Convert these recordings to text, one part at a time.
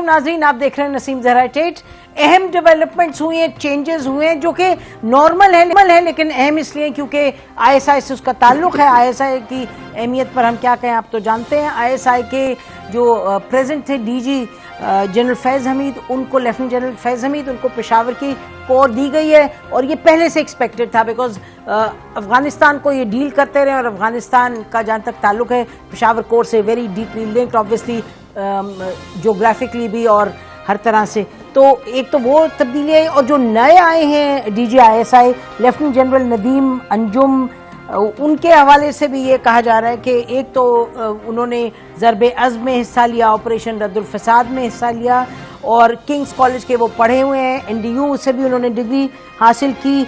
नाज़रीन, आप देख रहे हैं नसीम ज़हरा टेट। अहम डेवलपमेंट्स हुए हैं, चेंजेस हुए हैं जो कि नॉर्मल है, लेकिन अहम इसलिए क्योंकि आईएसआई से उसका ताल्लुक है। आईएसआई की अहमियत पर हम क्या कहें, आप तो जानते हैं। आईएसआई के जो प्रेजेंट थे डीजी जनरल फैज़ हमीद, उनको लेफ्टिनेंट जनरल फैज़ हमीद, उनको पेशावर की कोर दी गई है और ये पहले से एक्सपेक्टेड था, बिकॉज अफगानिस्तान को ये डील करते रहे और अफगानिस्तान का जहाँ तक ताल्लुक है पेशावर कोर से very deeply linked, obviously geographically भी और हर तरह से। तो एक तो वो तब्दीली है, और जो नए आए हैं DG ISI lieutenant general Nadeem Anjum, उनके हवाले से भी ये कहा जा रहा है कि एक तो उन्होंने ज़रबे अज़्म में हिस्सा लिया, ऑपरेशन रद्दुल फसाद में हिस्सा लिया, और किंग्स कॉलेज के वो पढ़े हुए हैं, एनडीयू से भी उन्होंने डिग्री हासिल की,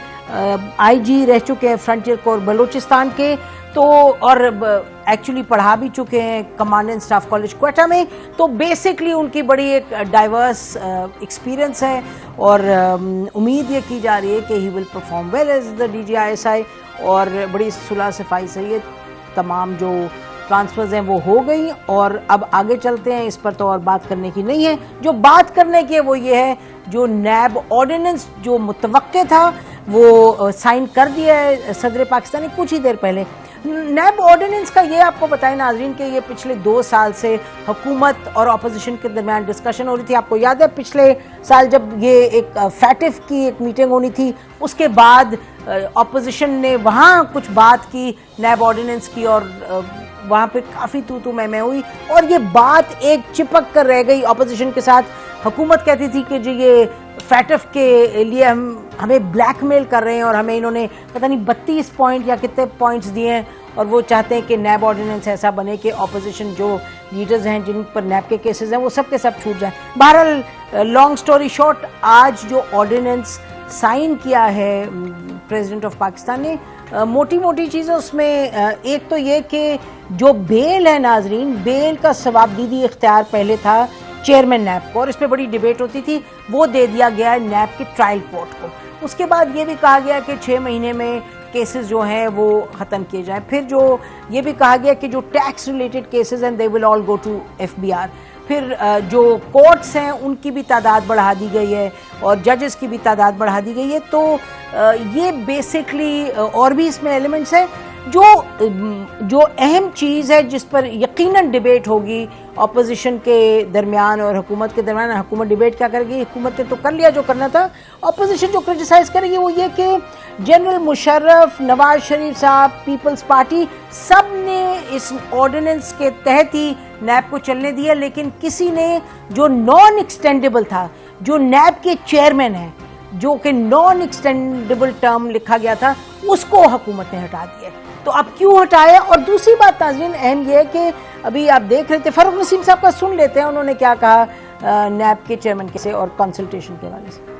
आईजी रह चुके हैं फ्रंटियर कोर बलूचिस्तान के, तो और एक्चुअली पढ़ा भी चुके हैं command and staff college Quetta में। तो बेसिकली उनकी बड़ी एक डाइवर्स एक्सपीरियंस है और उम्मीद ये की जा रही है कि he will perform well as the DG ISI, और बड़ी सुलह सफाई से ये तमाम जो ट्रांसफर्स हैं वो हो गई। और अब आगे चलते हैं, इस पर तो और बात करने की नहीं है। जो बात करने की है वो ये है, जो नैब ऑर्डिनेंस जो मुतवक्के था वो साइन कर दिया है सदर पाकिस्तान ने कुछ ही देर पहले। नैब ऑर्डिनेंस का ये आपको बताएं नाजरीन कि ये पिछले 2 साल से हुकूमत और अपोजिशन के दरमियान डिस्कशन हो रही थी। आपको याद है पिछले साल जब ये एक फैटिफ की एक मीटिंग होनी थी, उसके बाद अपोजिशन ने वहाँ कुछ बात की नैब ऑर्डिनेंस की, और वहाँ पे काफ़ी तू मैं हुई, और ये बात एक चिपक कर रह गई अपोजिशन के साथ। हुकूमत कहती थी कि जी ये फैटिफ के लिए हमें ब्लैकमेल कर रहे हैं, और हमें इन्होंने पता नहीं 32 पॉइंट या कितने पॉइंट्स दिए हैं, और वो चाहते हैं कि नैब ऑर्डिनेंस ऐसा बने कि अपोजिशन जो लीडर्स हैं जिन पर नैब के केसेस हैं वो सब के सब छूट जाएं। बहरहाल लॉन्ग स्टोरी शॉर्ट, आज जो ऑर्डिनेंस साइन किया है प्रेसिडेंट ऑफ पाकिस्तान ने, मोटी मोटी चीज़ें उसमें एक तो ये कि जो बेल है नाजरीन, बेल का सवाबदीदी इख्तियार पहले था चेयरमैन नैब को, और इस पर बड़ी डिबेट होती थी, वो दे दिया गया है नैब के ट्रायल कोर्ट को। उसके बाद ये भी कहा गया कि 6 महीने में केसेस जो हैं वो ख़त्म किए जाएं। फिर जो ये भी कहा गया कि जो टैक्स रिलेटेड केसेस हैं they will all go to FBR. फिर जो कोर्ट्स हैं उनकी भी तादाद बढ़ा दी गई है, और जजेस की भी तादाद बढ़ा दी गई है। तो ये बेसिकली और भी इसमें एलिमेंट्स हैं। जो अहम चीज़ है जिस पर यकीनन डिबेट होगी अपोजिशन के दरमियान और हुकूमत के दरमियान, हुकूमत डिबेट क्या करेगी, हुकूमत ने तो कर लिया जो करना था, अपोजिशन जो क्रिटिसाइज़ करेगी वो ये कि जनरल मुशर्रफ, नवाज शरीफ साहब, पीपल्स पार्टी, सब ने इस ऑर्डिनेंस के तहत ही नैब को चलने दिया, लेकिन किसी ने जो नॉन एक्सटेंडेबल था, जो नैब के चेयरमैन हैं, जो कि नॉन एक्सटेंडेबल टर्म लिखा गया था, उसको हुकूमत ने हटा दिया। तो अब क्यों हटाया? और दूसरी बात नाज़रीन अहम यह है कि अभी आप देख रहे थे, फारूक नसीम साहब का सुन लेते हैं, उन्होंने क्या कहा नैब के चेयरमैन से और कंसल्टेशन के हवाले से।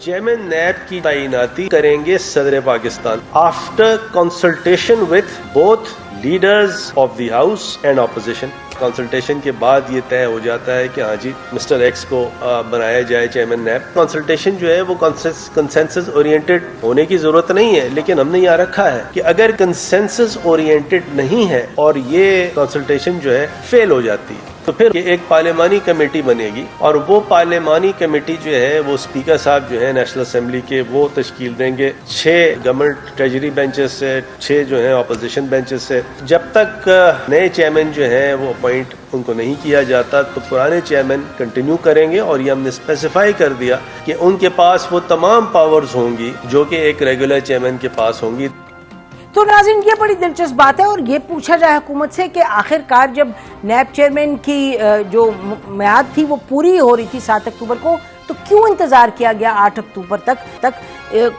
चेयरमैन नैब की तैनाती करेंगे सदर Pakistan after consultation with both leaders of the house and opposition. Consultation के बाद ये तय हो जाता है कि हाँ जी मिस्टर एक्स को बनाया जाए चेयरमैन नैब। कंसल्टेशन जो है वो कंसेंसस ओरिएंटेड होने की जरूरत नहीं है, लेकिन हमने यहाँ रखा है कि अगर कंसेंसस ओरिएंटेड नहीं है और ये कंसल्टेशन जो है फेल हो जाती है, तो फिर एक पार्लियामानी कमेटी बनेगी, और वो पार्लियामानी कमेटी जो है वो स्पीकर साहब जो है नेशनल असेंबली के, वो तश्कील देंगे 6 गवर्नमेंट ट्रेजरी बेंचेस से, 6 जो है अपोजिशन बेंचेस से। जब तक नए चेयरमैन जो है वो अपॉइंट उनको नहीं किया जाता, तो पुराने चेयरमैन कंटिन्यू करेंगे, और ये हमने स्पेसिफाई कर दिया कि उनके पास वो तमाम पावर्स होंगी जो कि एक रेगुलर चेयरमैन के पास होंगी। तो नाज़रीन ये बड़ी दिलचस्प बात है, और ये पूछा जाए हुकूमत से कि आखिरकार जब नैब चेयरमैन की जो मियाद थी वो पूरी हो रही थी 7 अक्टूबर को, तो क्यों इंतज़ार किया गया 8 अक्टूबर तक?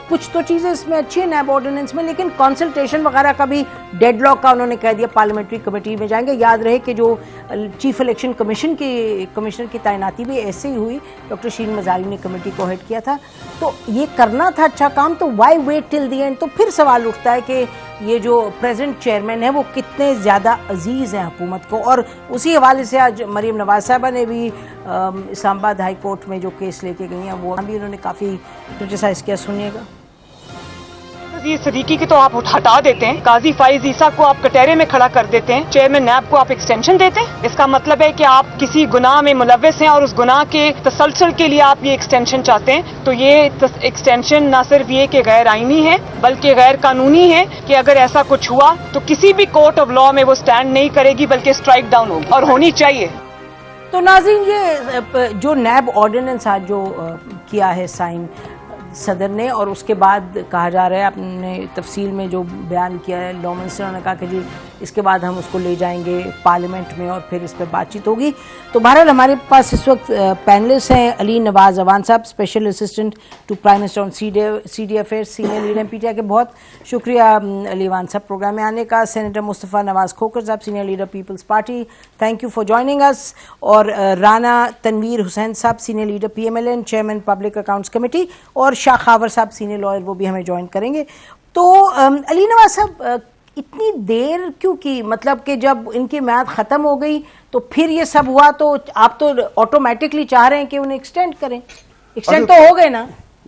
कुछ तो चीज़ें इसमें अच्छी है नैब ऑर्डिनेंस में, लेकिन कंसल्टेशन वगैरह का भी डेडलॉक का उन्होंने कह दिया, पार्लियामेंट्री कमेटी में जाएंगे। याद रहे कि जो चीफ इलेक्शन कमिश्नर की तैनाती भी ऐसे ही हुई, डॉक्टर शील मजारी ने कमेटी को हेड किया था। तो ये करना था अच्छा काम, तो why wait till the end? तो फिर सवाल उठता है कि ये जो प्रेजेंट चेयरमैन है वो कितने ज़्यादा अजीज़ हैं हुकूमत को। और उसी हवाले से आज मरीम नवाज साहबा ने भी इस्लामाबाद हाई कोर्ट में जो केस लेके गई हैं, वो भी उन्होंने काफ़ी क्रिटिसाइज़ किया। सुनिएगा। ये सिद्दीकी की तो आप हटा देते हैं, काजी फाइज ईसा को आप कटहरे में खड़ा कर देते हैं, चेयरमैन नैब को आप एक्सटेंशन देते हैं। इसका मतलब है कि आप किसी गुनाह में मुलव्विस हैं और उस गुनाह के तसलसल के लिए आप ये एक्सटेंशन चाहते हैं। तो ये एक्सटेंशन न सिर्फ ये कि गैर आईनी है बल्कि गैर कानूनी है कि अगर ऐसा कुछ हुआ तो किसी भी कोर्ट ऑफ लॉ में वो स्टैंड नहीं करेगी बल्कि स्ट्राइक डाउन होगी और होनी चाहिए। तो नाज़रीन, ये जो नैब ऑर्डिनेंस आज जो किया है साइन सदर ने, और उसके बाद कहा जा रहा है, आपने तफसील में जो बयान किया है, लॉ मिनिस्टर ने कहा कि जी इसके बाद हम उसको ले जाएंगे पार्लियामेंट में और फिर इस पर बातचीत होगी। तो बहरहाल हमारे पास इस वक्त पैनलिस्ट हैं Ali Nawaz Awan sahab, special assistant to prime minister on CD affairs, senior leader PTI के। बहुत शुक्रिया अली अवान साहब प्रोग्राम में आने का। Senator Mustafa Nawaz Khokhar sahab, senior leader Peoples Party, thank you for joining us. और Rana Tanveer Hussain sahab, senior leader PMLN, chairman public accounts committee, और शाह खावर साहब, सीनियर लॉयर, वो भी हमें ज्वाइन करेंगे। तो अली नवाज साहब, इतनी देर क्यों की? मतलब कि जब इनकी म्याद ख़त्म हो गई तो फिर ये सब हुआ, तो आप तो ऑटोमेटिकली चाह रहे हैं कि उन्हें एक्सटेंड करें। एक्सटेंड तो हो गए ना?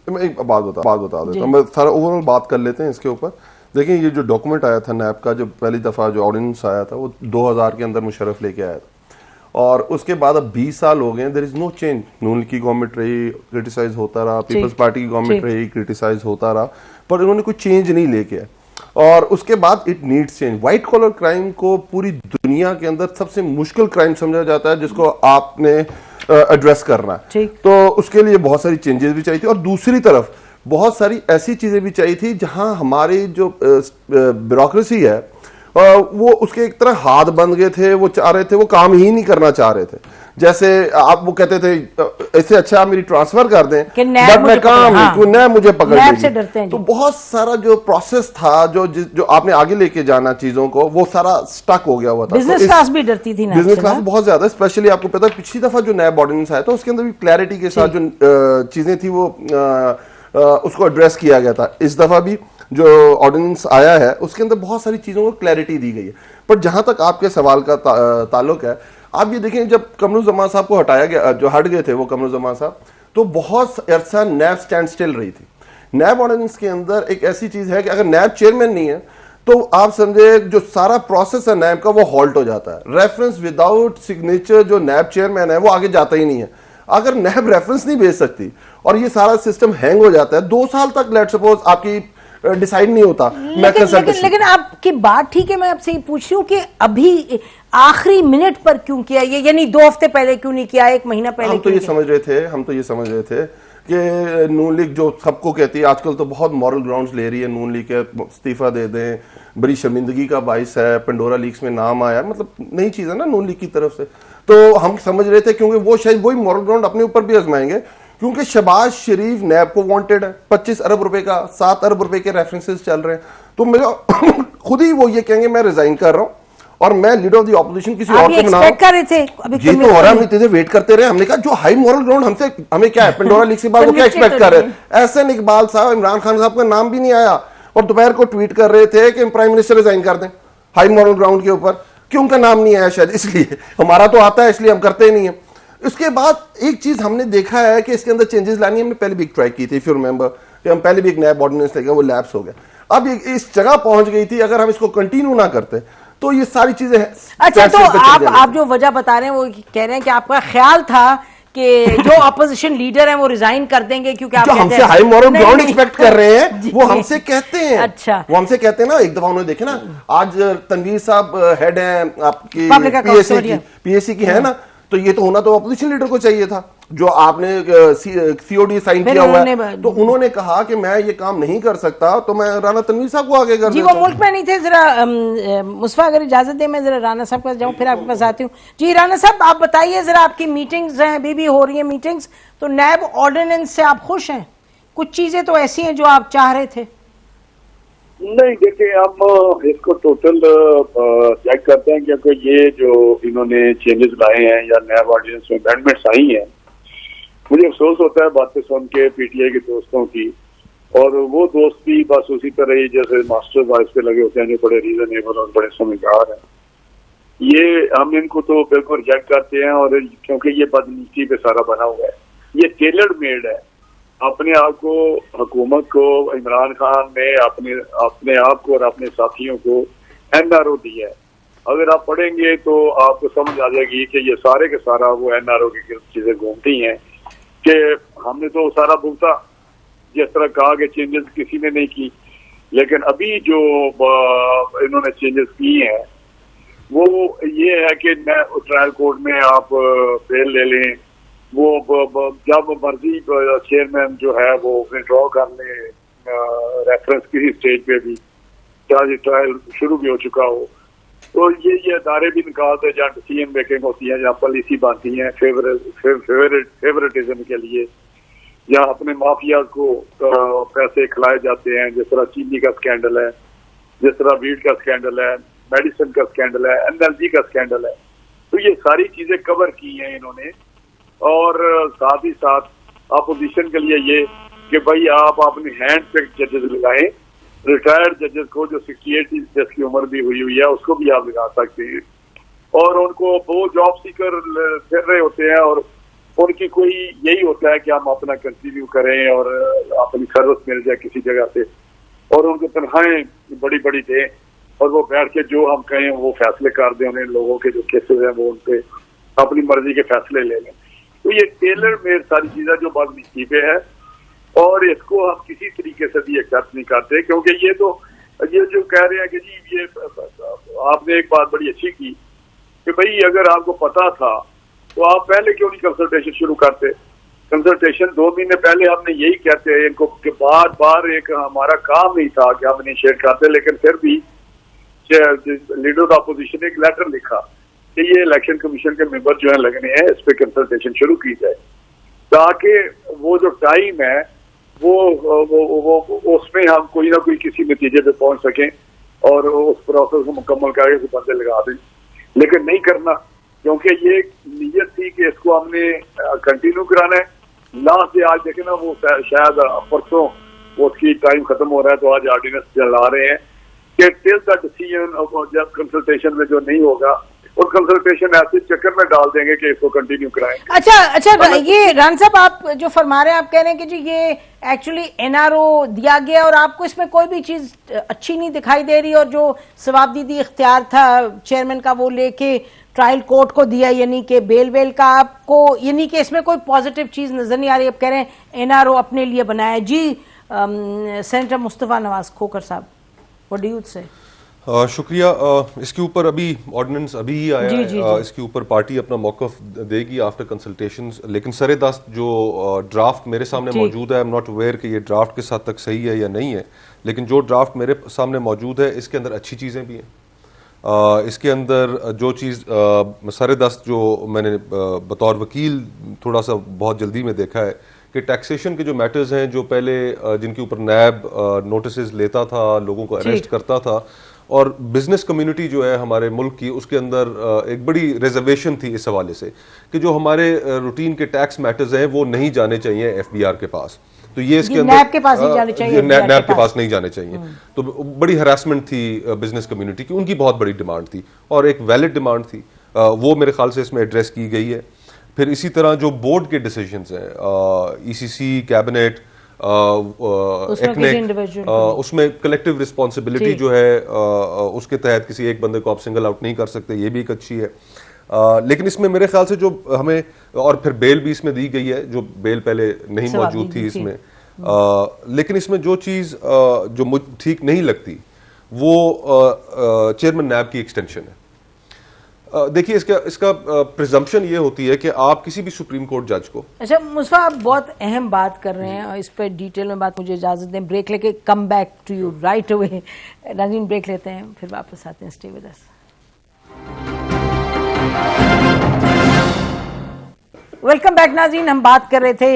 मैं एक बात बता देता हूँ, मैं सारा ओवरऑल बात कर लेते हैं इसके ऊपर। देखिए, ये जो डॉक्यूमेंट आया था नैब का, जो पहली दफ़ा जो ऑर्डिनेंस आया था वो 2000 के अंदर मुशर्रफ लेके आया था, और उसके बाद अब 20 साल हो गए, देयर इज नो चेंज। नून की गवर्नमेंट रही, क्रिटिसाइज होता रहा, पीपल्स पार्टी की गवर्नमेंट रही, क्रिटिसाइज होता रहा, पर इन्होंने कोई चेंज नहीं लेके आए। और उसके बाद it needs change. White collar crime को पूरी दुनिया के अंदर सबसे मुश्किल क्राइम समझा जाता है, जिसको आपने एड्रेस करना है। तो उसके लिए बहुत सारी चेंजेस भी चाहिए थी, और दूसरी तरफ बहुत सारी ऐसी चीजें भी चाहिए थी जहां हमारी जो ब्यूरोक्रेसी है वो उसके एक तरह हाथ बंद गए थे। वो चाह रहे थे, वो काम ही नहीं करना चाह रहे थे। जैसे आप वो कहते थे इससे अच्छा आप मेरी ट्रांसफर कर दें, बट मैं काम नहीं, क्यों नैब मुझे पकड़ लेगी। तो बहुत सारा जो प्रोसेस था, जो आपने आगे लेके जाना चीजों को, वो सारा स्टक हो गया हुआ था। बिजनेस क्लास भी डरती थी, बिजनेस क्लास बहुत ज्यादा। स्पेशली आपको पता है पिछली दफा जो नैब ऑर्डिनेंस आया था उसके अंदर भी क्लैरिटी के साथ जो चीजें थी वो उसको एड्रेस किया गया था। इस दफा भी जो ऑर्डिनेंस आया है उसके अंदर बहुत सारी चीजों को क्लैरिटी दी गई है। पर जहां तक आपके सवाल का ताल्लुक है, आप ये देखें, जब कमरुज़्ज़मान साहब को हटाया गया, जो हट गए थे वो कमरुज़्ज़मान साहब, तो बहुत अरसा नैब स्टैंड स्टिल रही थी। नैब ऑर्डिनेंस के अंदर एक ऐसी चीज है कि अगर नैब चेयरमैन नहीं है तो आप समझे जो सारा प्रोसेस है नैब का वो हॉल्ट हो जाता है। रेफरेंस विदाउट सिग्नेचर जो नैब चेयरमैन है वो आगे जाता ही नहीं है। अगर नैब रेफरेंस नहीं भेज सकती और ये सारा सिस्टम हैंग हो जाता है, 2 साल तक लेट सपोज आपकी डिसाइड नहीं होता। लेकिन आपकी बात ठीक है, मैं आपसे ये पूछ रही हूँ कि अभी आखिरी मिनट पर क्यों किया ये, यानी 2 हफ्ते पहले क्यों नहीं किया, 1 महीना पहले? हम तो ये समझ रहे थे कि नून लीग जो सबको कहती है आजकल, तो बहुत मॉरल ग्राउंड्स ले रही है नून लीग के, इस्तीफा दे दें, बड़ी शर्मिंदगी का बाइस है, पेंडोरा लीक्स में नाम आया, मतलब नई चीज है ना नून लीग की तरफ से। तो हम समझ रहे थे क्योंकि वो शायद वही मॉरल ग्राउंड अपने ऊपर भी आजमाएंगे, क्योंकि शहबाज शरीफ नैब को वांटेड है, 25 अरब रुपए का, 7 अरब रुपए के रेफरेंसेस चल रहे हैं। तो मेरा खुद ही वो ये कहेंगे मैं रिजाइन कर रहा हूं और मैं लीडर ऑफ द ऑपोजिशन किसी और को बनाऊं। कर रहे थे अभी ये तो हो रहा, हम इतने वेट करते रहे। हमने कहा जो हाई मॉरल ग्राउंड हमसे, हमें क्या है, पेंडोरा लीक के बाद वो क्या एक्सपेक्ट कर रहे हैं? एहसन इकबाल साहब, इमरान खान साहब का नाम भी नहीं आया और दोपहर को ट्वीट कर रहे थे कि प्राइम मिनिस्टर रिजाइन कर दें हाई मॉरल ग्राउंड के ऊपर। क्यों उनका नाम नहीं आया? शायद इसलिए, हमारा तो आता है इसलिए हम करते ही नहीं है। उसके बाद एक चीज हमने देखा है कि इसके अंदर चेंजेस लानी हमने पहले भी एक ट्राई की थी, इफ यू रिमेंबर, कि हम पहले भी एक नया ऑर्डिनेंस लेके वो लैप्स हो गया। अब इस जगह पहुंच गई थी, अगर हम इसको कंटिन्यू ना करते तो ये सारी चीजें। अच्छा, तो आप जो वजह बता रहे हैं वो कह रहे हैं कि आपका ख्याल था कि जो अपोजिशन लीडर हैं वो रिजाइन कर देंगे क्योंकि आप हमसे हाई मॉरल ग्राउंड एक्सपेक्ट कर रहे हैं, वो हमसे कहते हैं। अच्छा, वो हमसे कहते हैं ना। एक दफा उन्होंने देखे ना, आज तनवीर साहब हेड हैं आपकी पीएससी की है ना, तो ये तो होना तो अपोजिशन लीडर को चाहिए था, जो आपने सीओडी साइन किया हुआ है। तो उन्होंने कहा कि मैं ये काम नहीं कर सकता, तो मैं राना तनवीर साहब को आगे कर जी। वो मुल्क में नहीं थे। जरा मुस्तफा अगर इजाजत दे मैं जरा राना साहब के पास जाऊं, फिर आपके पास आती हूँ। जी राना साहब, आप बताइए जरा, आपकी मीटिंग्स हैं, अभी भी हो रही है मीटिंग्स, तो नैब ऑर्डिनेंस से आप खुश हैं? कुछ चीजें तो ऐसी हैं जो आप चाह रहे थे। नहीं, देखिए हम इसको टोटल चेक करते हैं, क्योंकि ये जो इन्होंने चेंजेस लाए हैं या नया ऑर्डिनेंस में अमेंडमेंट्स आई हैं, मुझे अफसोस होता है बातें सुन के पीटीआई के दोस्तों की, और वो दोस्त भी बस उसी तरह ही जैसे मास्टर वॉइस पे लगे होते हैं जो बड़े रीजनेबल और बड़े समझदार हैं। ये हम इनको तो बिल्कुल रिजेक्ट करते हैं, और क्योंकि ये बदनीति पे सारा बना हुआ है, ये टेलर मेड है। अपने आप को, हुकूमत को, इमरान खान ने अपने आप को और अपने साथियों को NRO दिया है। अगर आप पढ़ेंगे तो आपको समझ आ जाएगी कि ये सारे के सारा वो NRO की चीजें घूमती हैं कि हमने तो सारा भुगता, जिस तरह कहा कि चेंजेस किसी ने नहीं की, लेकिन अभी जो इन्होंने चेंजेस किए हैं वो ये है कि ट्रायल कोर्ट में आप बेल ले लें, वो जब मर्जी चेयरमैन जो है वो विड्रॉ कर ले रेफरेंस किसी स्टेज पे भी, चाहे ट्रायल शुरू भी हो चुका हो। तो ये अदारे भी निकालते हैं जहाँ डिसीजन मेकिंग होती है, जहाँ पॉलिसी बनती है फेवरेटिज्म के लिए, जहाँ अपने माफिया को पैसे खिलाए जाते हैं, जिस तरह चीनी का स्कैंडल है, जिस तरह वीट का स्कैंडल है, मेडिसिन का स्कैंडल है, एनर्जी का स्कैंडल है। तो ये सारी चीजें कवर की हैं इन्होंने। और साथ ही साथ अपोजिशन के लिए ये कि भाई आप अपने हैंड पे जजेस लगाएं, रिटायर्ड जजेस को जो 68 जिसकी उम्र भी हुई है उसको भी आप लगा सकते हैं। और उनको वो जॉब सीकर फिर रहे होते हैं और उनकी कोई यही होता है कि हम अपना कंटिन्यू करें और अपनी सर्विस मिल जाए किसी जगह से, और उनको तनख्वाहें बड़ी बड़ी दें और वो बैठ के जो हम कहें वो फैसले कर दें, उन्हें लोगों के जो केसेस हैं वो उन पे अपनी मर्जी के फैसले ले लें। तो ये टेलर मेड सारी चीजें जो बदनीति पे है, और इसको हम किसी तरीके से भी एक्सेप्ट नहीं करते, क्योंकि ये जो कह रहे हैं कि जी ये आपने एक बात बड़ी अच्छी की कि भाई अगर आपको पता था तो आप पहले क्यों नहीं कंसल्टेशन शुरू करते। कंसल्टेशन 2 महीने पहले हमने यही कहते हैं इनको कि बार बार एक हमारा काम नहीं था कि हम इनिशिएट करते, लेकिन फिर भी लीडर ऑफ अपोजिशन ने एक लेटर लिखा कि ये इलेक्शन कमीशन के मेंबर जो है लगने हैं, इस पे कंसल्टेशन शुरू की जाए, ताकि वो जो टाइम है वो उसमें हम कोई ना कोई किसी नतीजे पे पहुंच सकें और उस प्रोसेस को मुकम्मल करके बंदे लगा दें। लेकिन नहीं करना, क्योंकि ये नीयत थी कि इसको हमने कंटिन्यू कराना है। लास्ट डे आज देखे ना, वो शायद परसों वो उसकी टाइम खत्म हो रहा है, तो आज ऑर्डिनेंस चला रहे हैं कि टिल द डिसीजन जब कंसल्टेशन में जो नहीं होगा और कंसल्टेशन ऐसे चक्कर में डाल देंगे कि इसको कंटिन्यू कराएंगे। अच्छा, ये रान साहब आप जो फरमा रहे हैं, आप कह रहे हैं कि जी ये एक्चुअली NRO दिया गया और आपको इसमें कोई भी चीज अच्छी नहीं दिखाई दे रही, और जो सवाबदीदी इख्तियार था चेयरमैन का वो लेके ट्रायल कोर्ट को दिया, यानी कि बेल का आपको, यानी कि इसमें कोई पॉजिटिव चीज नजर नहीं आ रही। आप कह रहे हैं NRO अपने लिए बनाया। जी सेनेटर मुस्तफा नवाज खोखर साहब, व्हाट डू यू से? शुक्रिया। इसके ऊपर अभी ऑर्डिनेंस अभी ही आया है, इसके ऊपर पार्टी अपना मौक़िफ़ देगी आफ्टर कंसल्टेशंस। लेकिन सरेदस्त जो ड्राफ्ट मेरे सामने मौजूद है, आई एम नॉट अवेयर कि ये ड्राफ्ट किस हद तक सही है या नहीं है, लेकिन जो ड्राफ्ट मेरे सामने मौजूद है इसके अंदर अच्छी चीज़ें भी हैं। इसके अंदर जो चीज़ सरेदस्त जो मैंने बतौर वकील थोड़ा सा बहुत जल्दी में देखा है कि टैक्सेशन के जो मैटर्स हैं, जो पहले जिनके ऊपर नैब नोटिस लेता था, लोगों को अरेस्ट करता था, और बिजनेस कम्युनिटी जो है हमारे मुल्क की, उसके अंदर एक बड़ी रिजर्वेशन थी इस हवाले से कि जो हमारे रूटीन के टैक्स मैटर्स हैं वो नहीं जाने चाहिए FBR के पास। तो ये इसके अंदर नैब के पास नहीं जाने चाहिए, नैब के पास नहीं जाने चाहिए। तो बड़ी हरासमेंट थी बिजनेस कम्युनिटी की, उनकी बहुत बड़ी डिमांड थी और एक वैलिड डिमांड थी, वो मेरे ख्याल से इसमें एड्रेस की गई है। फिर इसी तरह जो बोर्ड के डिसीजंस हैं, ECC, कैबिनेट, उसमें कलेक्टिव रिस्पॉन्सिबिलिटी जो है उसके तहत किसी एक बंदे को आप सिंगल आउट नहीं कर सकते, ये भी एक अच्छी है। लेकिन इसमें मेरे ख्याल से जो हमें, और फिर बेल भी इसमें दी गई है, जो बेल पहले नहीं मौजूद थी इसमें। लेकिन इसमें जो चीज़ जो मुझे ठीक नहीं लगती वो चेयरमैन नैब की एक्सटेंशन है। देखिए इसका प्रिजम्पशन ये होती है कि आप किसी भी सुप्रीम कोर्ट जज को। अच्छा मुस्तफा, आप बहुत अहम बात कर रहे हैं और इस पर डिटेल में बात, मुझे इजाजत दें, ब्रेक लेके come back to you right away. नाज़रीन ब्रेक लेते हैं, फिर वापस आते हैं। Stay with us. Welcome back नाज़रीन। हम बात कर रहे थे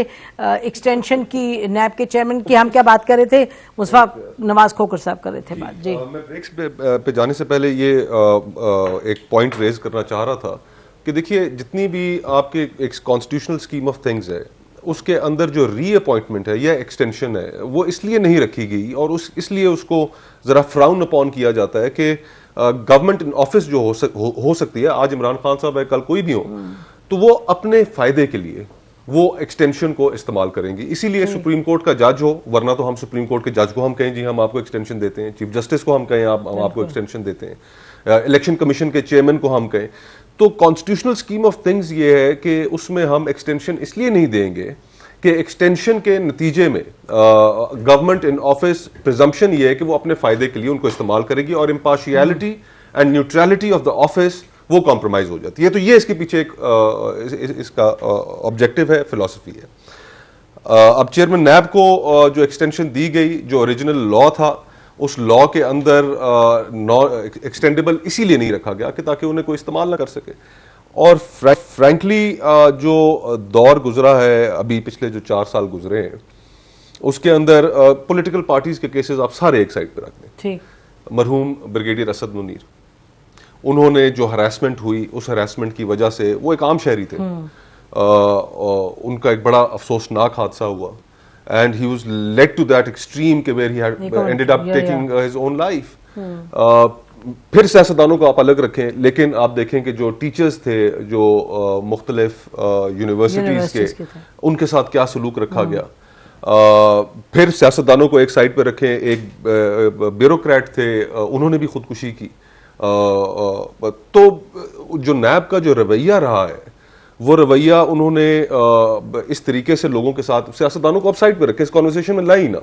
एक्सटेंशन की, नैब के चेयरमैन की। हम क्या बात कर रहे थे? मुस्तफा नवाज खोखर साहब कर रहे थे बात। जी मैं ब्रेक्स पे जाने से पहले ये एक पॉइंट रेज करना चाह रहा था कि देखिए, जितनी भी आपके एक कॉन्स्टिट्यूशनल स्कीम ऑफ थिंग्स है, उसके अंदर जो रीअपॉइंटमेंट है या एक्सटेंशन है वो इसलिए नहीं रखी गई, और इसलिए उसको ज़रा फ्राउन अपॉन किया जाता है कि गवर्नमेंट इन ऑफिस जो हो सकती है, आज इमरान खान साहब है, कल कोई भी हो, तो वो अपने फायदे के लिए वो एक्सटेंशन को इस्तेमाल करेंगी। इसीलिए सुप्रीम कोर्ट का जज हो, वरना तो हम सुप्रीम कोर्ट के जज को हम कहें जी हम आपको एक्सटेंशन देते हैं, चीफ जस्टिस को हम कहें हम आपको एक्सटेंशन देते हैं, इलेक्शन कमीशन के चेयरमैन को हम कहें। तो कॉन्स्टिट्यूशनल स्कीम ऑफ थिंग्स ये है कि उसमें हम एक्सटेंशन इसलिए नहीं देंगे कि एक्सटेंशन के नतीजे में गवर्नमेंट इन ऑफिस प्रिजम्पशन ये है कि वो अपने फायदे के लिए उनको इस्तेमाल करेगी और impartiality and neutrality of the office वो कॉम्प्रोमाइज हो जाती है। तो ये इसके पीछे एक इसका ऑब्जेक्टिव है, फिलॉसफी है। अब चेयरमैन नैब को जो एक्सटेंशन दी गई, जो ओरिजिनल लॉ था, उस लॉ के अंदर एक्सटेंडेबल इसीलिए नहीं रखा गया कि ताकि उन्हें कोई इस्तेमाल ना कर सके। और फ्रैंकली जो दौर गुजरा है अभी, पिछले जो 4 साल गुजरे हैं, उसके अंदर पॉलिटिकल पार्टीज के केसेस आप सारे एक साइड पर रख लें। ठीक, मरहूम ब्रिगेडियर असद मुनीर, उन्होंने जो हरासमेंट हुई, उस हरासमेंट की वजह से वो एक आम शहरी थे, उनका एक बड़ा अफसोसनाक हादसा हुआ and he was led to that extreme के where he had ended up taking his own life. फिर सियासतदानों को आप अलग रखें, लेकिन आप देखें कि जो टीचर्स थे, जो मुख्तलिफ यूनिवर्सिटीज के, उनके साथ क्या सलूक रखा गया। फिर सियासतदानों को एक साइड पर रखें, एक ब्यूरोक्रेट थे, उन्होंने भी खुदकुशी की। तो जो नैब का जो रवैया रहा है, वो रवैया उन्होंने इस तरीके से लोगों के साथ, सियासतदानों को आप साइड पर रखे, इस कॉन्वर्सेशन में लाई ना,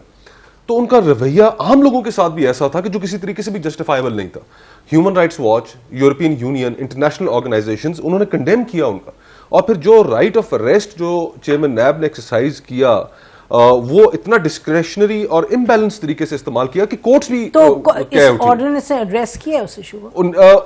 तो उनका रवैया आम लोगों के साथ भी ऐसा था कि जो किसी तरीके से भी जस्टिफाइबल नहीं था। Human rights watch, European union, international organisations, उन्होंने कंडेम किया उनका। और फिर जो राइट ऑफ अरेस्ट जो चेयरमैन नैब ने एक्सरसाइज किया, वो इतना डिस्क्रेशनरी और इम्बैलेंस तरीके से इस्तेमाल किया कि कोर्ट्स भी तो इस ऑर्डिनेंस ने एड्रेस किया उस इशू को?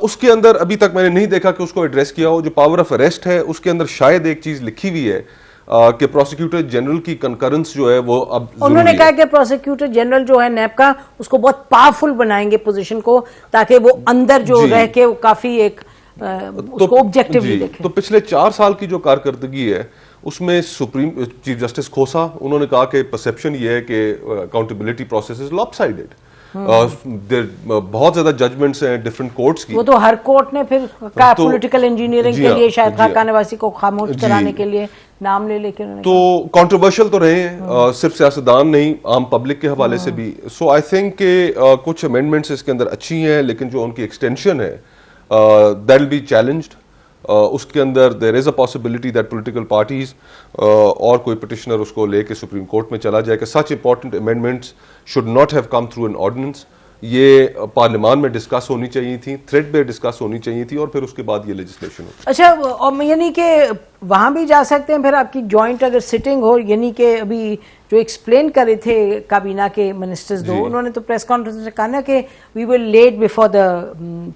उसके अंदर अभी तक मैंने नहीं देखा कि उसको एड्रेस किया हो। जो पावर ऑफ अरेस्ट है, उसके अंदर शायद एक चीज लिखी हुई है कि प्रोसिक्यूटर जनरल की कंकरेंस जो है वो अब उन्होंने कहा कि प्रोसिक्यूटर जनरल जो है नैब का, उसको बहुत पावरफुल बनाएंगे पोजीशन को, ताकि वो अंदर जो रह के वो काफी एक उसको ऑब्जेक्टिवली देखें। तो पिछले 4 साल की जो कारकर्दगी है, उसमें सुप्रीम चीफ जस्टिस खोसा, उन्होंने कहा कि परसेप्शन ये है कि अकाउंटेबिलिटी प्रोसेस इज लॉपसाइडेड। बहुत ज्यादा जजमेंट्स हैं डिफरेंट कोर्ट्स की। वो तो हर कोर्ट ने फिर कहा पॉलिटिकल इंजीनियरिंग के लिए, शायद खान नवासी को खामोश कराने के लिए नाम ले लेके उन्होंने, तो कंट्रोवर्शियल तो रहे हैं, सिर्फ सियासतदान नहीं, आम पब्लिक के हवाले से भी। सो आई थिंक कि कुछ अमेंडमेंट्स इसके अंदर अच्छी हैं, लेकिन जो उनकी एक्सटेंशन है दैट विल बी चैलेंज्ड। उसके अंदर there is a possibility that political parties और कोई पिटिशनर उसको लेके सुप्रीम कोर्ट में चला जाए कि such important amendments should not have come through an ordinance. ये पार्लियामान में डिस्कस होनी चाहिए थी, थ्रेड पे डिस्कस होनी चाहिए थी, और फिर उसके बाद ये लेजिस्लेशन हो। अच्छा, और यानी कि वहां भी जा सकते हैं फिर आपकी जॉइंट अगर सिटिंग हो, यानी कि अभी जो एक्सप्लेन कर रहे थे काबीना के मिनिस्टर्स दो, उन्होंने तो प्रेस कॉन्फ्रेंस में कहा ना कि we will lay it before the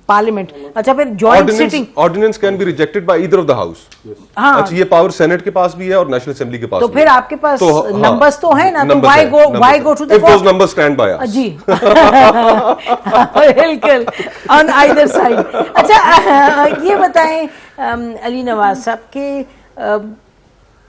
parliament. अच्छा, फिर joint sitting ordinance can be rejected by either of the house. हाँ, अच्छा, ये पावर सेनेट के पास भी है और नेशनल असेंबली के पास तो भी फिर है। आपके पास नंबर्स तो है ना, तो why go to the if those numbers stand by us जी बिल्कुल ऑन आइदर साइड। अच्छा, ये बताएं अली नवाज साहब के,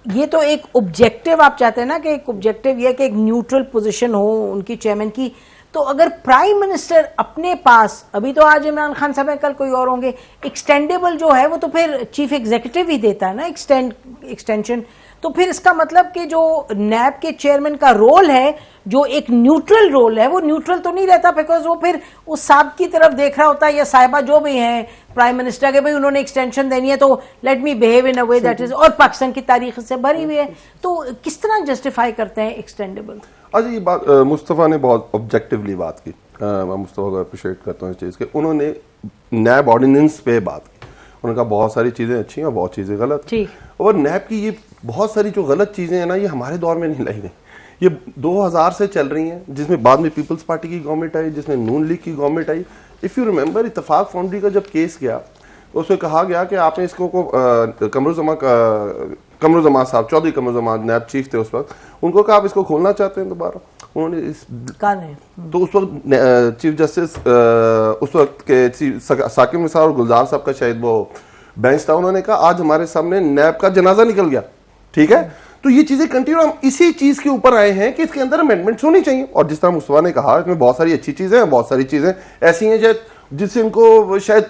ये तो एक ऑब्जेक्टिव आप चाहते हैं ना, कि एक ऑब्जेक्टिव ये कि एक न्यूट्रल पोजीशन हो उनकी चेयरमैन की। तो अगर प्राइम मिनिस्टर अपने पास, अभी तो आज इमरान खान साहब है, कल कोई और होंगे, एक्सटेंडेबल जो है वो तो फिर चीफ एग्जीक्यूटिव ही देता है ना एक्सटेंशन। तो फिर इसका मतलब कि जो नैब के चेयरमैन का रोल है, जो एक न्यूट्रल रोल है, वो न्यूट्रल तो नहीं रहता, बिकॉज वो फिर उस साहब की तरफ देख रहा होता है, या साहिबा जो भी हैं प्राइम मिनिस्टर के, भाई उन्होंने एक्सटेंशन देनी है तो let me behave in a way that is, और पाकिस्तान की तारीख से भरी हुई है। तो किस तरह जस्टिफाई करते हैं एक्सटेंडेबल? अच्छा, ये बात मुस्तफ़ा ने बहुत ऑब्जेक्टिवली बात की, मैं मुस्तफ़ा को अप्रिशिएट करता हूँ इस चीज़ के। उन्होंने नैब ऑर्डिनेंस पे बात की, उन्होंने कहा बहुत सारी चीज़ें अच्छी हैं और बहुत चीज़ें गलत। ठीक, और नैब की ये बहुत सारी जो गलत चीज़ें हैं ना, ये हमारे दौर में नहीं लाई गई, ये 2000 से चल रही हैं, जिसमें बाद में पीपल्स पार्टी की गवर्नमेंट आई, जिसमें नून लीग की government I. If you remember, इत्तेफाक फाउंड्री का जब केस गया, तो उसमें कहा गया कि आपने इसको कमरुज़्ज़मान साहब, चौधरी कमरुज़्ज़मान नैब चीफ थे उस वक्त, उनको कहा आप इसको खोलना चाहते हैं दोबारा, उन्होंने इस तो उस वक्त चीफ जस्टिस उस वक्त के साकिब निसार और गुलजार साहब का शायद वो बेंच था, उन्होंने कहा आज हमारे सामने नैब का जनाजा निकल गया। ठीक है, तो ये चीजें कंटिन्यू, हम इसी चीज के ऊपर आए हैं कि इसके अंदर अमेंडमेंट्स होनी चाहिए। और जिस तरह मुस्तफा ने कहा, इसमें बहुत सारी अच्छी चीजें हैं, बहुत सारी चीजें ऐसी हैं जिससे इनको शायद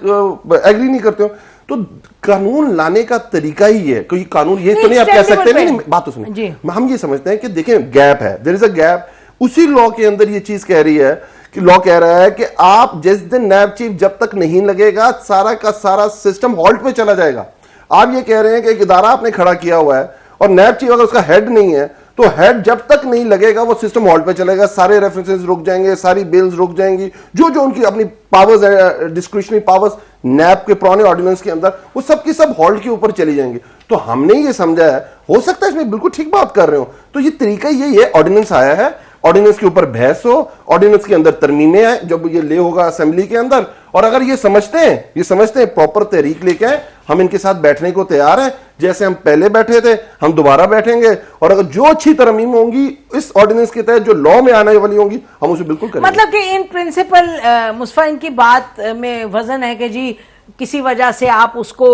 एग्री नहीं करते हो। तो कानून लाने का तरीका ही है, कोई कानून ये तो नहीं आप कह सकते, नहीं बात तो सुनिए, हम ये समझते हैं कि देखें गैप है, देयर इज अ गैप। उसी लॉ के अंदर ये चीज कह रही है कि लॉ कह रहा है कि आप जिस दिन नैब चीफ जब तक नहीं लगेगा सारा का सारा सिस्टम हॉल्ट पे चला जाएगा। आप ये कह रहे हैं कि एक इदारा आपने खड़ा किया हुआ है और नैब चीफ अगर उसका हेड नहीं है तो हेड जब तक नहीं लगेगा वो सिस्टम हॉल्ट पे चलेगा, सारे रेफरेंसेस रुक जाएंगे, सारी बिल्स रुक जाएंगी, जो जो उनकी अपनी पावर्स है, डिस्क्रिशनरी पावर्स नैब के पुराने ऑर्डिनेंस के अंदर, वो सब की सब हॉल्ट के ऊपर चली जाएंगी। तो हमने ये समझा है, हो सकता है इसमें बिल्कुल ठीक बात कर रहे हो, तो ये तरीका यही है, ऑर्डिनेंस आया है, ऑर्डिनेंस के ऊपर बहस हो, ऑर्डिनेंस के अंदर तरमीमें आए, जब ये ले होगा असेंबली के अंदर, और अगर ये समझते हैं प्रॉपर तहरीक लेके आए, हम इनके साथ बैठने को तैयार हैं, जैसे हम पहले बैठे थे हम दोबारा बैठेंगे, और अगर जो अच्छी तरमीम होंगी इस ऑर्डिनेंस के तहत जो लॉ में आने वाली होंगी हम उसे बिल्कुल करेंगे। मतलब कि इन प्रिंसिपल मुस्तफा इनकी बात में वजन है कि जी किसी वजह से आप उसको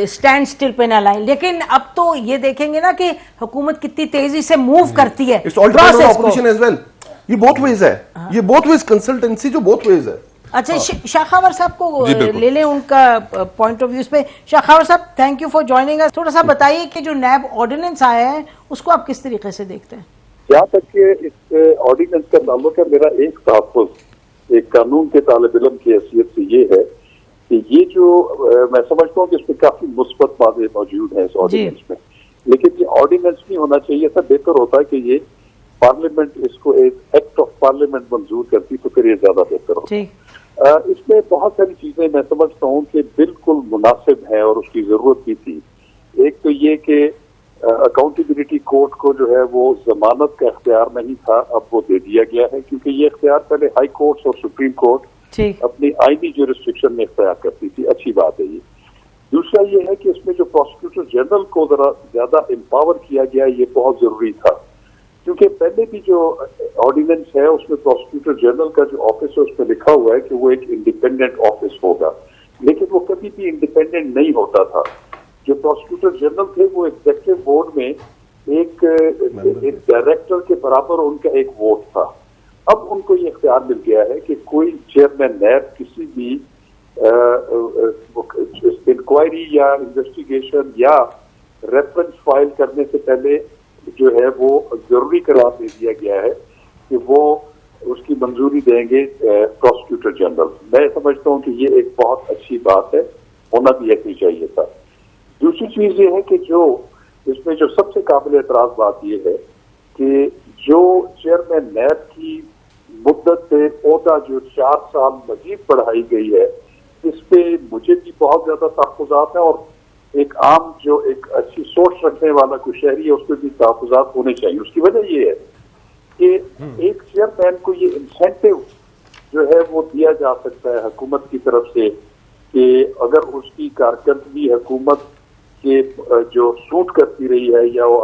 स्टैंड स्टिल पे ना लाएं, लेकिन अब तो ये देखेंगे ना कि हुकूमत कितनी तेजी से मूव करती है प्रोसेस को। ऑपोजिशन एज वेल, ये बोथ वेज है, ये बोथ वेज कंसल्टेंसी जो बोथ वेज है। अच्छा, शाखावर साहब को ले लें उनका पॉइंट ऑफ व्यू पे। शाखावर साहब, thank you for joining us. थोड़ा सा बताइए कि जो नैब ऑर्डिनेंस आया है उसको आप किस तरीके से देखते हैं? जहाँ तक कि इस ऑर्डिनेंस का ताल्लुक है, मेरा एक तहफ़्फ़ुज़ एक कानून के तालिब इल्म की हैसियत से ये है कि ये जो मैं समझता हूँ कि इसमें काफी मुस्बत बातें मौजूद हैं इस ऑर्डिनेंस में, लेकिन ये ऑर्डिनेंस नहीं होना चाहिए था। बेहतर होता है कि ये पार्लियामेंट इसको एक एक्ट ऑफ पार्लियामेंट मंजूर करती तो फिर ये ज्यादा बेहतर होता। इसमें बहुत सारी चीजें मैं समझता हूँ कि बिल्कुल मुनासिब है और उसकी जरूरत भी थी। एक तो ये कि अकाउंटेबिलिटी कोर्ट को जो है वो जमानत का इख्तियार नहीं था, अब वो दे दिया गया है, क्योंकि ये इख्तियार पहले हाई कोर्ट और सुप्रीम कोर्ट अपनी आईनी जुरिस्डिक्शन में इख्तियार करती थी। अच्छी बात है ये। दूसरा ये है कि इसमें जो प्रोसिक्यूटर जनरल को जरा ज्यादा एम्पावर किया गया, ये बहुत जरूरी था, क्योंकि पहले भी जो ऑर्डिनेंस है उसमें प्रोसिक्यूटर जनरल का जो ऑफिस है उसमें लिखा हुआ है कि वो एक इंडिपेंडेंट ऑफिस होगा, लेकिन वो कभी भी इंडिपेंडेंट नहीं होता था। जो प्रोसिक्यूटर जनरल थे वो एग्जीक्यूटिव बोर्ड में एक डायरेक्टर के बराबर उनका एक वोट था। अब उनको ये इख्तियार मिल गया है कि कोई चेयरमैन नैब किसी भी इंक्वायरी या इन्वेस्टिगेशन या रेफरेंस फाइल करने से पहले जो है वो जरूरी करार दे दिया गया है कि वो उसकी मंजूरी देंगे प्रोसिक्यूटर जनरल। मैं समझता हूँ कि ये एक बहुत अच्छी बात है, होना भी ऐसी चाहिए था। दूसरी चीज ये है कि जो इसमें जो सबसे काबिल एतराज बात ये है कि जो चेयरमैन नैब की मुद्दत से ओहदा जो 4 साल मजीद बढ़ाई गई है, इस पे मुझे भी बहुत ज्यादा तहफ़्फ़ुज़ात है, और एक आम जो एक अच्छी सोच रखने वाला कोई शहरी है उस पर भी तहफ़्फ़ुज़ात होने चाहिए। उसकी वजह ये है कि एक चेयरमैन को ये इंसेंटिव जो है वो दिया जा सकता है हुकूमत की तरफ से कि अगर उसकी कारकर्दगी हुकूमत के जो सूट करती रही है या वो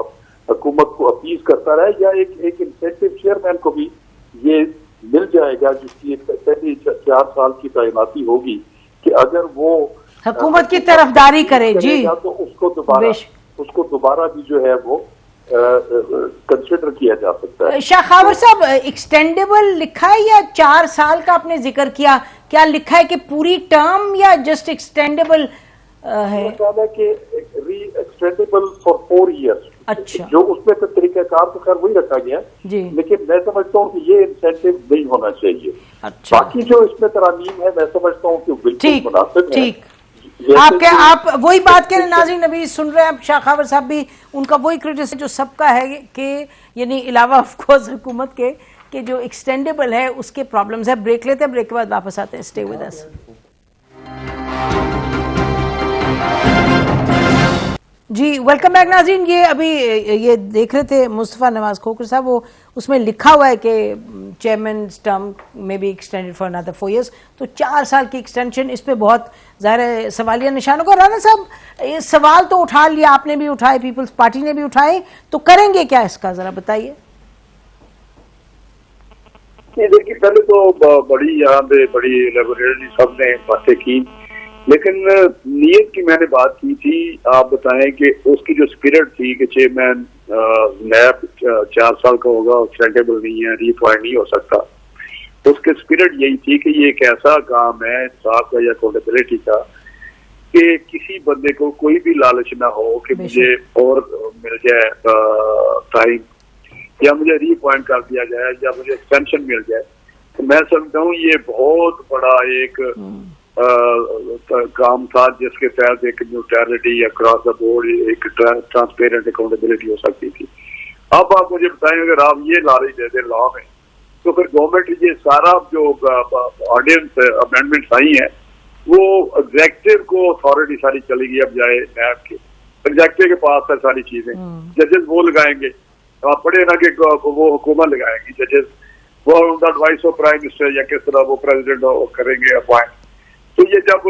हुकूमत को अपीज करता रहे, या एक इंसेंटिव चेयरमैन को भी ये मिल जाएगा जिसकी एक पहली 4 साल की तैनाती होगी कि अगर वो हुकूमत की तरफदारी करे जी, तो उसको दोबारा भी जो है वो कंसिडर किया जा सकता है। शाखावर साहब, एक्सटेंडेबल लिखा है या 4 साल का आपने जिक्र किया, क्या लिखा है कि पूरी टर्म या जस्ट एक्सटेंडेबल है? कि री एक्सटेंडेबल फॉर 4 ईयर्स। अच्छा, जो उसमें तो तरीकाकार तो खैर वही रखा गया जी, लेकिन मैं समझता हूँ कि ये इंसेंटिव नहीं होना चाहिए। अच्छा, बाकी जो इसमें तरामीम है मैं समझता हूँ कि बिल्कुल मुनासिब है। आप वही बात कह रहे हैं, नाज़रीन नबी सुन रहे हैं आप, शाखावर साहब भी उनका वही क्रिटिसिज्म जो सबका है कि यानी अलावा ऑफ कोर्स हुकूमत के कि जो एक्सटेंडेबल है उसके प्रॉब्लम्स है। ब्रेक लेते हैं, ब्रेक के बाद वापस आते हैं। Stay with us. जी, वेलकम बैक नाज़रीन। ये अभी ये देख रहे थे मुस्तफ़ा नवाज खोखर साहब, वो उसमें लिखा हुआ है कि चेयरमैन टर्म में भी एक्सटेंडेड फॉर अनदर 4 years, तो 4 साल की एक्सटेंशन, इस पे बहुत ज़ाहिर सवालिया निशानों का। राना साहब, ये सवाल तो उठा लिया आपने भी उठाए, पीपल्स पार्टी ने भी उठाए, तो करेंगे क्या इसका, जरा बताइए। देखिए, पहले तो बड़ी यहाँ पे बड़ी एलेबोरेटली सबने बातें की, लेकिन नीयत की मैंने बात की थी। आप बताएं कि उसकी जो स्पिरिट थी कि चेयरमैन नैब 4 साल का होगा, एक्सटेंडेबल नहीं है, रीअपॉइंट नहीं हो सकता, उसकी स्पिरिट यही थी कि ये एक ऐसा काम है इंसाफ का या अकाउंटेबिलिटी का कि किसी बंदे को कोई भी लालच ना हो कि मुझे और मिल जाए टाइम, या मुझे रीअपॉइंट कर दिया जाए, या मुझे एक्सटेंशन मिल जाए। तो मैं समझता हूँ ये बहुत बड़ा एक काम था जिसके तहत एक न्यूट्रलिटी अक्रॉस द बोर्ड, एक ट्रांसपेरेंट अकाउंटेबिलिटी हो सकती थी। अब आप मुझे बताएं, अगर आप ये लालच दे दें लॉ में, तो फिर गवर्नमेंट ये सारा जो ऑर्डिनेंस अमेंडमेंट्स आई हैं वो एग्जेक्टिव को अथॉरिटी सारी चलेगी अब जाए नैब के, एग्जेक्टिव के पास है सारी चीजें, जजेस वो लगाएंगे। आप पढ़े ना कि वो हुकूमत लगाएंगी जजेस, वो एडवाइस ऑफ प्राइम मिनिस्टर या किस तरह वो प्रेसिडेंट करेंगे अपॉइंट। तो ये जब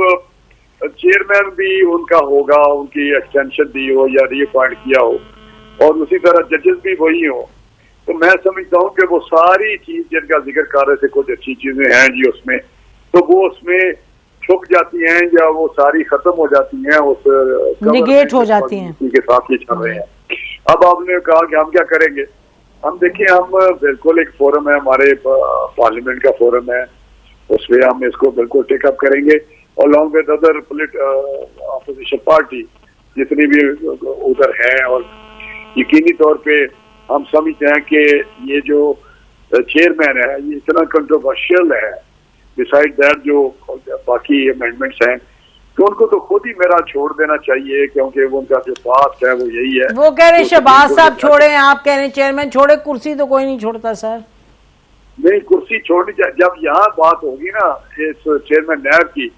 चेयरमैन भी उनका होगा, उनकी एक्सटेंशन दी हो या रीअपॉइंट किया हो, और उसी तरह जजेस भी वही हो, तो मैं समझता हूँ कि वो सारी चीज जिनका जिक्र कर रहे थे, कुछ अच्छी चीजें हैं जी उसमें, तो वो उसमें छुप जाती हैं या वो सारी खत्म हो जाती हैं, उस निगेट हो जाती हैं के साथ ये चल रहे हैं। अब आपने कहा कि हम क्या करेंगे, हम देखिए, हम बिल्कुल एक फोरम है, हमारे पार्लियामेंट का फोरम है, उसमें हम इसको बिल्कुल टेकअप करेंगे, और along with other opposition party जितनी भी उधर हैं। और यकीनी तौर पे हम समझते हैं कि ये जो चेयरमैन है ये इतना कंट्रोवर्शियल है, डिसाइड दैट जो बाकी अमेंडमेंट्स हैं, तो उनको तो खुद ही मेरा छोड़ देना चाहिए, क्योंकि उनका जो पास्ट है वो यही है। वो कह रहे शहबाज साहब छोड़े, आप कह रहे हैं चेयरमैन छोड़े, कुर्सी तो कोई नहीं छोड़ता सर। नहीं, कुर्सी छोड़नी चाहिए। जब यहाँ बात होगी ना इस चेयरमैन नैब की,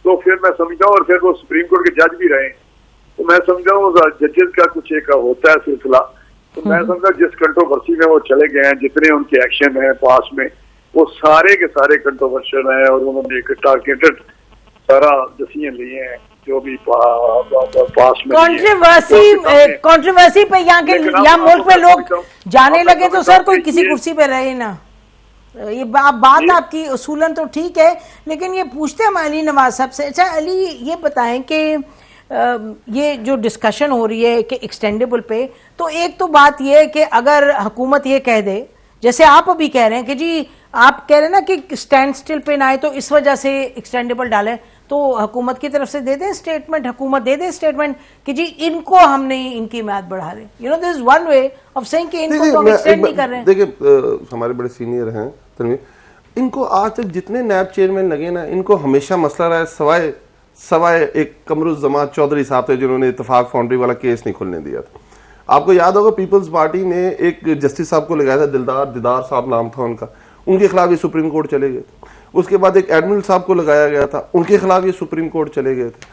तो फिर मैं समझता हूँ, और फिर वो सुप्रीम कोर्ट के जज भी रहे, तो मैं समझता हूँ जजेस का कुछ एक होता है सिलसिला। तो मैं समझता हूँ जिस कंट्रोवर्सी में वो चले गए हैं, जितने उनके एक्शन है पास में, वो सारे के सारे कंट्रोवर्शियल हैं, और उन्होंने एक टारगेटेड सारा डिसीजन लिए हैं जो भी पास में। कंट्रोवर्सी पे यहाँ मुल्क में लोग जाने लगे तो सर कोई किसी कुर्सी पे रहे ना। ये बात आपकी उसूलन तो ठीक है, लेकिन ये पूछते हम अली नवाज साहब से। अच्छा अली, ये बताएं कि ये जो डिस्कशन हो रही है कि एक्सटेंडेबल पे, तो एक तो बात ये है कि अगर हुकूमत ये कह दे, जैसे आप अभी कह रहे हैं कि जी आप कह रहे हैं ना कि स्टैंड स्टिल पे ना आए तो इस वजह से एक्सटेंडेबल डालें, तो हुकूमत की तरफ से दे दें स्टेटमेंट, हुकूमत दे दे स्टेटमेंट कि जी इनको हमने इनकी म्याद बढ़ा रहे। You know this is one way of saying कि इनको तो हम एक्सटेंड नहीं कर रहे हैं। देखिए हमारे बड़े सीनियर हैं तनवीर, इनको आज तक जितने नैब चेयरमैन लगे ना, इनको हमेशा मसला रहा है, सवाए एक कमरुज़्ज़मान चौधरी साहब थे जिन्होंने इत्तेफाक फाउंड्री वाला केस नहीं खुलने दिया था। आपको याद होगा पीपल्स पार्टी ने एक जस्टिस साहब को लगाया था, दीदार साहब नाम था उनका, उनके खिलाफ ये सुप्रीम कोर्ट चले गए थे। उसके बाद एक एडमिरल साहब को लगाया गया था, उनके खिलाफ ये सुप्रीम कोर्ट चले गए थे।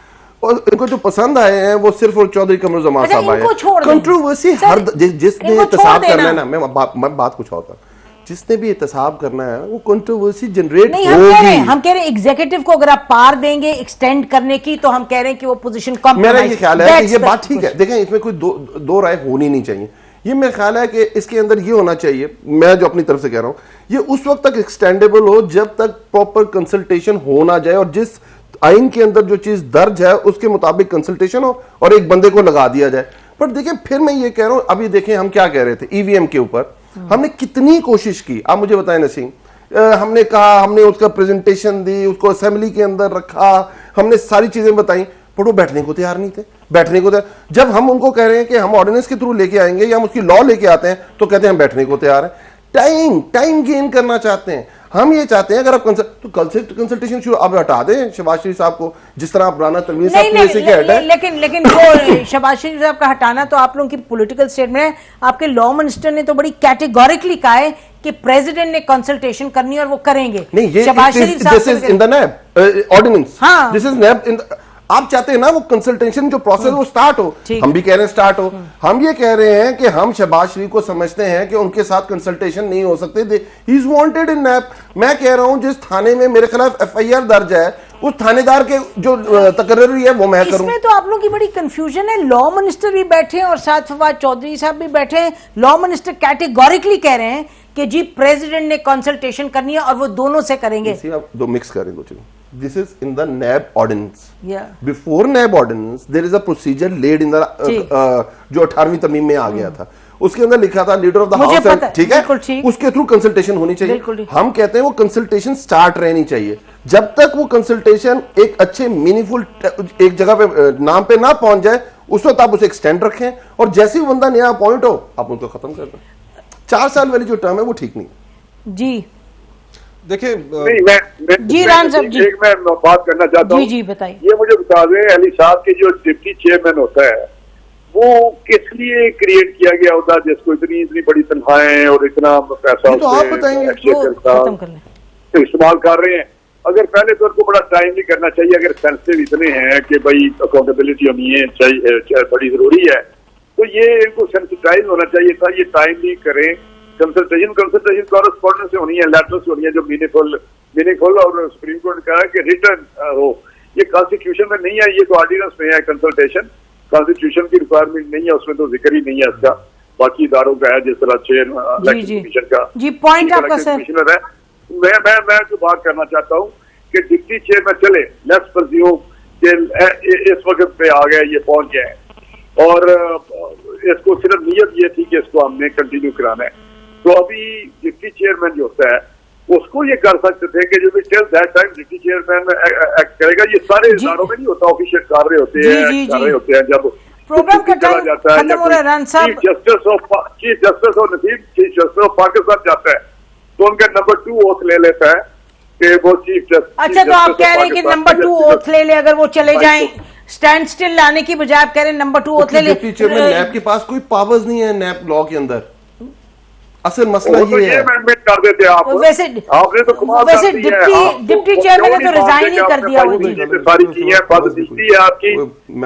और इनको जो पसंद आए हैं वो सिर्फ और चौधरी कमरुज़्ज़मान साहब आए हैं। कंट्रोवर्सी हर जिसने एहतसाब करना है ना, मैं बात कुछ और था, जिसने भी एहतसाब करना है वो कंट्रोवर्सी जनरेट होगी। हम कह रहे हैं एग्जीक्यूटिव को अगर आप पार देंगे एक्सटेंड करने की, तो हम कह रहे हैं कि वो पोजीशन मेरा ये ख्याल है कि ये बात ठीक है। देखें, इसमें कोई दो राय होनी नहीं चाहिए। ये मेरा ख्याल है कि इसके अंदर ये होना चाहिए, मैं जो अपनी तरफ से कह रहा हूं, ये उस वक्त तक एक्सटेंडेबल हो जब तक प्रॉपर कंसल्टेशन हो ना जाए, और जिस आइन के अंदर जो चीज दर्ज है उसके मुताबिक कंसल्टेशन हो और एक बंदे को लगा दिया जाए। पर देखिए, फिर मैं ये कह रहा हूं, अभी देखें हम क्या कह रहे थे ईवीएम के ऊपर, हमने कितनी कोशिश की, आप मुझे बताएं नसीम, हमने कहा, हमने उसका प्रेजेंटेशन दी, उसको असेंबली के अंदर रखा, हमने सारी चीजें बताई, पर वो बैठने को तैयार नहीं थे। जब हम उनको कह रहे हैं कि हम ऑर्डिनेंस के थ्रू लेके आएंगे या हम उसकी लॉ लेके आते हैं, तो कहते हैं हम बैठने को तैयार हैं। टाइम गेन करना चाहते हैं। हम ये चाहते हैं अगर आप तो कंसल्टेशन शुरू अब हटा दें शहबाज शरीफ साहब को, जिस तरह आप राना तनवीर साहब के हटाए। लेकिन वो शहबाज शरीफ साहब का हटाना तो आप लोगों की पॉलिटिकल स्टेटमेंट है। आपके लॉ मिनिस्टर ने तो बड़ी कैटेगोरिकली कहा है कि प्रेसिडेंट ने कंसल्टेशन करनी और वो करेंगे। नहीं, ये शहबाज शरीफ साहब, this is in the NAB ordinance, this is NAB. आप चाहते हैं ना वो कंसल्टेशन जो प्रोसेस वो स्टार्ट हो, हम भी कह रहे हैं स्टार्ट हो। हम ये कह रहे हैं कि हम शहबाज शरीफ को समझते हैं कि उनके साथ कंसल्टेशन नहीं हो सकते, ही इज वांटेड इन नैब। मैं कह रहा हूं जिस थाने में मेरे खिलाफ एफआईआर दर्ज है, उस थानेदार के जो तकर्री है वो मैं करूं। इसमें तो आप लोगों की बड़ी कंफ्यूजन है। लॉ मिनिस्टर भी बैठे हैं और साथ फवाद चौधरी साहब भी बैठे हैं। लॉ मिनिस्टर कैटेगोरिकली कह रहे हैं कि जी प्रेसिडेंट ने कंसल्टेशन करनी है और वो दोनों से करेंगे। आप दो मिक्स करें दो चीजें। This is in the NAB ordinance. Yeah. Before NAB ordinance, there is a procedure laid in the जो 18वीं तरमीम में आ गया था, उसके अंदर लिखा था लीडर ऑफ द हाउस, ठीक है, उसके थ्रू कंसल्टेशन होनी चाहिए। हम कहते हैं वो कंसल्टेशन स्टार्ट रहनी चाहिए। जब तक वो कंसल्टेशन एक अच्छे मीनिंगफुल एक जगह पे नाम पे ना पहुंच जाए, उस वक्त आप उसे एक्सटेंड रखें, और जैसे ही बंदा नया अपॉइंट हो आप उनको खत्म कर दें। 4 साल वाली जो टर्म है वो ठीक नहीं। जी देखिए, जी राम साहब जी, एक मैं बात करना चाहता हूँ। जी बताइए। ये मुझे बता दें, अली साहब के जो डिप्टी चेयरमैन होता है वो किस लिए क्रिएट किया गया होता है, जिसको इतनी बड़ी तनख्वाहें और इतना पैसा तो आप बताएंगे, खत्म कर लें, इस्तेमाल कर रहे हैं। अगर पहले तो उनको बड़ा टाइम भी करना चाहिए, अगर सेंसिटिव इतने हैं कि भाई अकाउंटेबिलिटी होनी है चाहिए, बड़ी जरूरी है, तो ये इनको सेंसिटाइज होना चाहिए था, ये टाइमली करें। कंसल्टेशन कॉरेस्पॉन्डेंस से होनी है, लेटर्स होनी है जो मीनिंगफुल और सुप्रीम कोर्ट ने कहा कि रिटर्न हो। ये कॉन्स्टिट्यूशन में नहीं है, ये तो ऑर्डिनेंस में है। कंसल्टेशन कॉन्स्टिट्यूशन की रिक्वायरमेंट नहीं है, उसमें तो जिक्र ही नहीं है इसका। बाकी इदारों का है, जिस तरह चेयर कमीशन का जी, पॉइंट आपका सर। कमिश्नर है। मैं जो बात करना चाहता हूँ कि डिप्टी चेयरमैन चले, लेट्स प्रिज्यूम कि इस वक्त पे आ गए, ये पहुंच गए, और इसको सिर्फ नियत ये थी कि इसको हमने कंटिन्यू कराना है, तो अभी डिप्टी चेयरमैन जो होता है उसको ये कर सकते थे कि जो भी till that time deputy chairman act करेगा। ये सारे इदारों में नहीं होता, ऑफिशियल कर रहे होते हैं, जब प्रोग्राम का टाइम खत्म हो रहा है। रान साहब, चीफ जस्टिस और चीफ जस्टिस ऑफ पाकिस्तान जाता है तो उनका नंबर 2 ओथ ले लेता है कि वो चीफ जस्टिस। अच्छा, तो आप कह रहे हैं कि नंबर 2 ओथ ले ले, अगर वो चले जाएं, स्टैंड स्टिल लाने की बजाय आप कह रहे हैं नंबर 2 ओथ ले ले। डिप्टी चेयरमैन नैब के पास कोई पावर्स नहीं है नैब लॉ के अंदर। असल मसला ये है, अमेंडमेंट कर देते आप। वैसे आपने तो कमाल वैसे कर दी है। डिप्टी चेयरमैन ने तो रिजाइन ही कर दिया। वो जी सारी चीजें बददिश्ती है आपकी,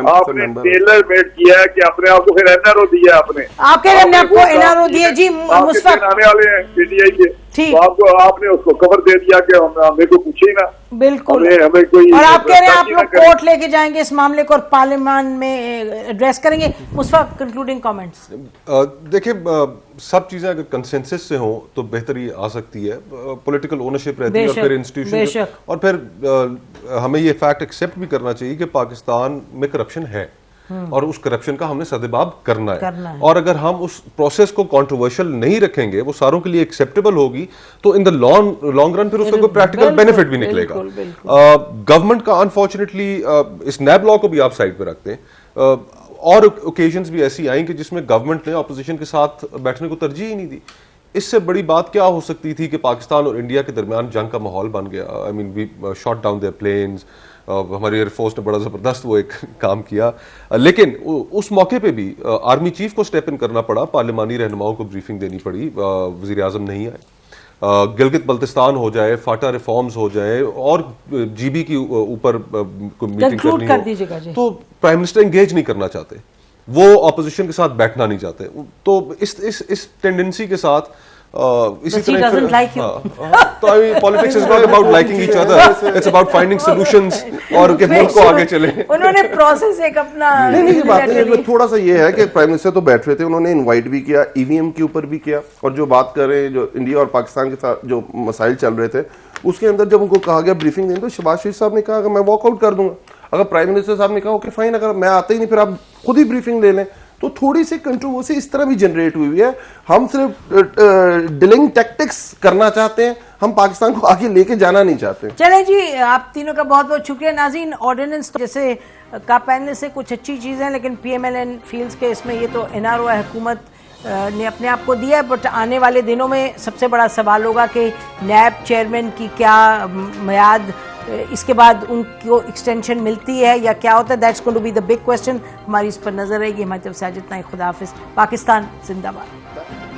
आपने टेलर मेड किया है कि अपने आप को फिर एनआरओ दिया आपने। आप कह रहे हैं आपको एनआरओ दिया जी, मुस्तफा आने वाले हैं पीटीआई के, तो आपको आपने उसको कवर दे दिया कि हमें को पूछे ना। बिल्कुल, हमें कोई, और आप कह रहे हैं आप लोग कोर्ट लेके जाएंगे इस मामले को और पार्लियामेंट में एड्रेस करेंगे। Mustafa, concluding comments. देखिए, सब चीजें अगर कंसेंसस से हो तो बेहतरी आ सकती है, पॉलिटिकल ओनरशिप रहती है, और फिर इंस्टीट्यूशन, और फिर हमें ये फैक्ट एक्सेप्ट भी करना चाहिए कि पाकिस्तान में करप्शन है, और उस करप्शन का हमने सदेबाब करना है। और अगर हम उस प्रोसेस को कंट्रोवर्शियल नहीं रखेंगे, वो सारों के लिए एक्सेप्टेबल होगी, तो इन द लॉन्ग रन फिर उसका कोई प्रैक्टिकल बेनिफिट भी निकलेगा। गवर्नमेंट का अनफॉर्चुनेटली, इस नैब लॉ को भी आप साइड पे रखते हैं, और ओकेजन्स भी ऐसी आई कि जिसमें गवर्नमेंट ने अपोजिशन के साथ बैठने को तरजीह ही नहीं दी। इससे बड़ी बात क्या हो सकती थी कि पाकिस्तान और इंडिया के दरमियान जंग का माहौल बन गया। I mean, we shot down their planes, हमारी एयरफोर्स ने बड़ा जबरदस्त वो एक काम किया, लेकिन उस मौके पे भी आर्मी चीफ को स्टेप इन करना पड़ा, पार्लिमानी रहनुमाओं को ब्रीफिंग देनी पड़ी, वजीर आजम नहीं आए। गिलगित बल्तिस्तान हो जाए, फाटा रिफॉर्म्स हो जाए, और जीबी की ऊपर मीटिंग करनी हो, तो प्राइम मिनिस्टर एंगेज नहीं करना चाहते, वो ऑपोजिशन के साथ बैठना नहीं चाहते। तो इस टेंडेंसी के साथ इसी तरह तो politics is not about liking each other, it's about finding solutions और कि मुल्क को आगे चले। उन्होंने प्रोसेस एक अपना नहीं बात है, थोड़ा सा ये है कि प्राइम मिनिस्टर तो बैठ रहे थे, उन्होंने इनवाइट भी किया, ईवीएम के ऊपर भी किया, और जो बात कर रहे हैं, जो इंडिया और पाकिस्तान के साथ जो मसाइल चल रहे थे, उसके अंदर जब उनको कहा गया ब्रीफिंग देने, तो शहबाज शरीफ साहब ने कहा कि मैं वॉकआउट कर दूंगा। अगर प्राइम मिनिस्टर साहब ने कहा ओके फाइन, अगर मैं आता ही नहीं फिर आप खुद ही ब्रीफिंग ले लें, तो थोड़ी सी कंट्रोवर्सी इस तरह भी जनरेट हुई है। हम सिर्फ डिलिंग टैक्टिक्स करना चाहते हैं, हम पाकिस्तान को आगे लेके जाना नहीं चाहते। चले जी, आप तीनों का बहुत बहुत शुक्रिया। नाज़रीन, ऑर्डिनेंस तो जैसे का पहनने से कुछ अच्छी चीज़ें, लेकिन PMLN फील्स के इसमें ये तो NRO हुकूमत ने अपने आप को दिया है, बट आने वाले दिनों में सबसे बड़ा सवाल होगा कि नैब चेयरमैन की क्या मियाद, इसके बाद उनको एक्सटेंशन मिलती है या क्या होता है। That's going to be the big question. हमारी इस पर नजर रहेगी। हमारी तरफ से आज इतना ही। खुदा हाफिज़। पाकिस्तान जिंदाबाद।